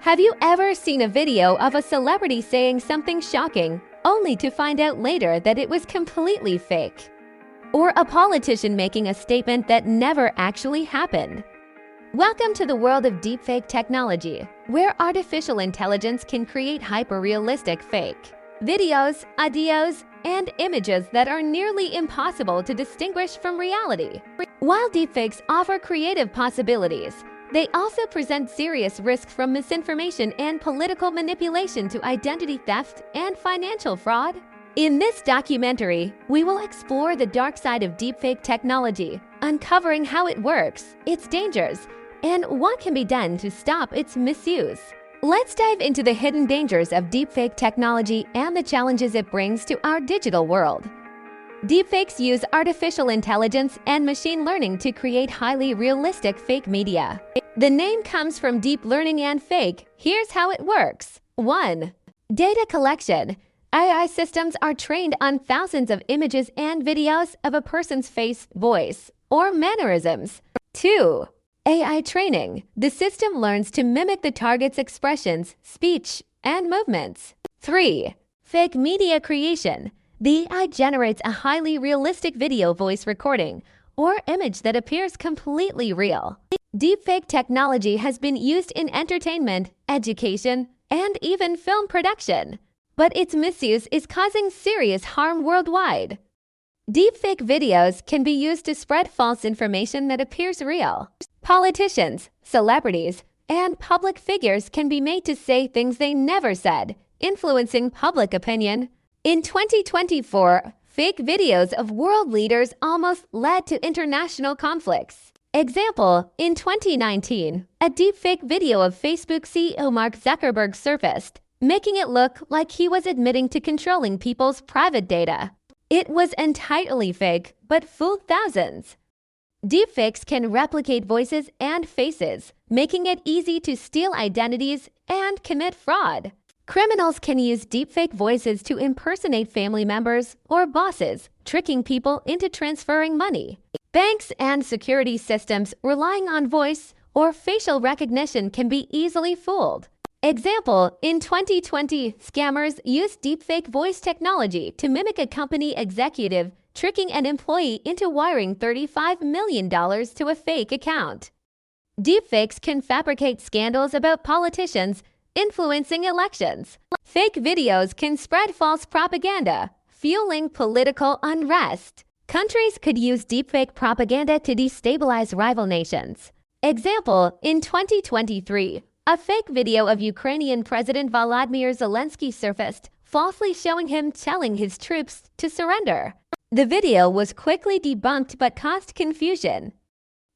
Have you ever seen a video of a celebrity saying something shocking, only to find out later that it was completely fake? Or a politician making a statement that never actually happened? Welcome to the world of deepfake technology, where artificial intelligence can create hyper-realistic fake videos, audios, and images that are nearly impossible to distinguish from reality. While deepfakes offer creative possibilities, they also present serious risk from misinformation and political manipulation to identity theft and financial fraud. In this documentary, we will explore the dark side of deepfake technology, uncovering how it works, its dangers, and what can be done to stop its misuse. Let's dive into the hidden dangers of deepfake technology and the challenges it brings to our digital world. Deepfakes use artificial intelligence and machine learning to create highly realistic fake media. The name comes from deep learning and fake. Here's how it works. 1. Data collection. AI systems are trained on thousands of images and videos of a person's face, voice, or mannerisms. 2. AI training. The system learns to mimic the target's expressions, speech, and movements. 3. Fake media creation. The AI generates a highly realistic video voice recording or image that appears completely real. Deepfake technology has been used in entertainment, education, and even film production, but its misuse is causing serious harm worldwide. Deepfake videos can be used to spread false information that appears real. Politicians, celebrities, and public figures can be made to say things they never said, influencing public opinion. In 2024, fake videos of world leaders almost led to international conflicts. Example, in 2019, a deepfake video of Facebook CEO Mark Zuckerberg surfaced, making it look like he was admitting to controlling people's private data. It was entirely fake, but fooled thousands. Deepfakes can replicate voices and faces, making it easy to steal identities and commit fraud. Criminals can use deepfake voices to impersonate family members or bosses, tricking people into transferring money. Banks and security systems relying on voice or facial recognition can be easily fooled. Example, in 2020, scammers used deepfake voice technology to mimic a company executive, tricking an employee into wiring $35 million to a fake account. Deepfakes can fabricate scandals about politicians, influencing elections. Fake videos can spread false propaganda, fueling political unrest. Countries could use deepfake propaganda to destabilize rival nations. Example, in 2023, a fake video of Ukrainian President Volodymyr Zelensky surfaced, falsely showing him telling his troops to surrender. The video was quickly debunked but caused confusion.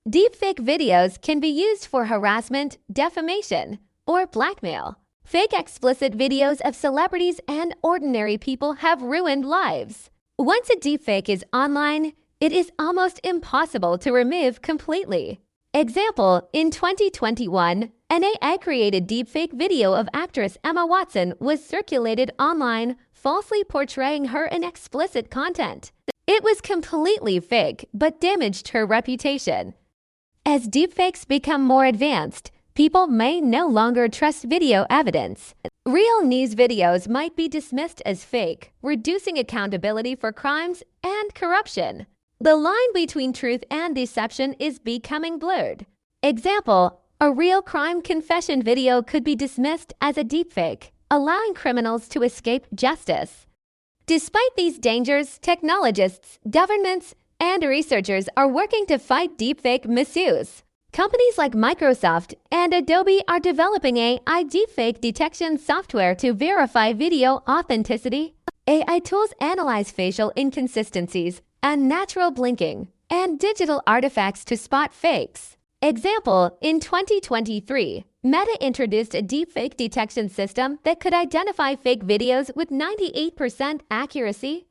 Deepfake videos can be used for harassment, defamation, or blackmail. Fake explicit videos of celebrities and ordinary people have ruined lives. Once a deepfake is online, it is almost impossible to remove completely. Example, in 2021, an AI-created deepfake video of actress Emma Watson was circulated online, falsely portraying her in explicit content. It was completely fake, but damaged her reputation. As deepfakes become more advanced, people may no longer trust video evidence. Real news videos might be dismissed as fake, reducing accountability for crimes and corruption. The line between truth and deception is becoming blurred. Example, a real crime confession video could be dismissed as a deepfake, allowing criminals to escape justice. Despite these dangers, technologists, governments, and researchers are working to fight deepfake misuse. Companies like Microsoft and Adobe are developing AI deepfake detection software to verify video authenticity. AI tools analyze facial inconsistencies, unnatural blinking, and digital artifacts to spot fakes. Example, in 2023, Meta introduced a deepfake detection system that could identify fake videos with 98% accuracy.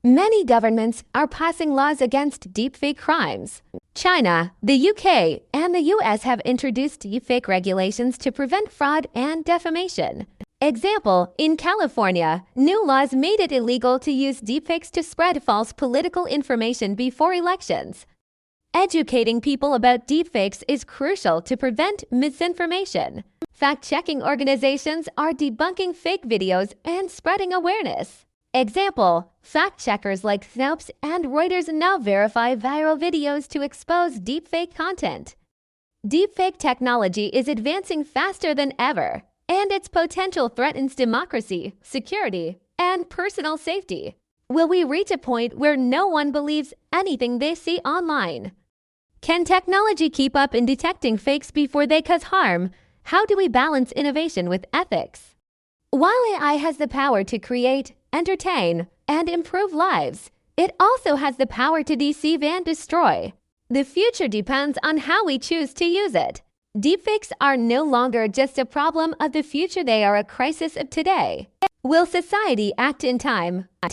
Many governments are passing laws against deepfake crimes. China, the UK, and the US have introduced deepfake regulations to prevent fraud and defamation. Example, in California, new laws made it illegal to use deepfakes to spread false political information before elections. Educating people about deepfakes is crucial to prevent misinformation. Fact-checking organizations are debunking fake videos and spreading awareness. Example, fact-checkers like Snopes and Reuters now verify viral videos to expose deepfake content. Deepfake technology is advancing faster than ever, and its potential threatens democracy, security, and personal safety. Will we reach a point where no one believes anything they see online? Can technology keep up in detecting fakes before they cause harm? How do we balance innovation with ethics? While AI has the power to create, entertain, and improve lives, it also has the power to deceive and destroy. The future depends on how we choose to use it. Deepfakes are no longer just a problem of the future, they are a crisis of today. Will society act in time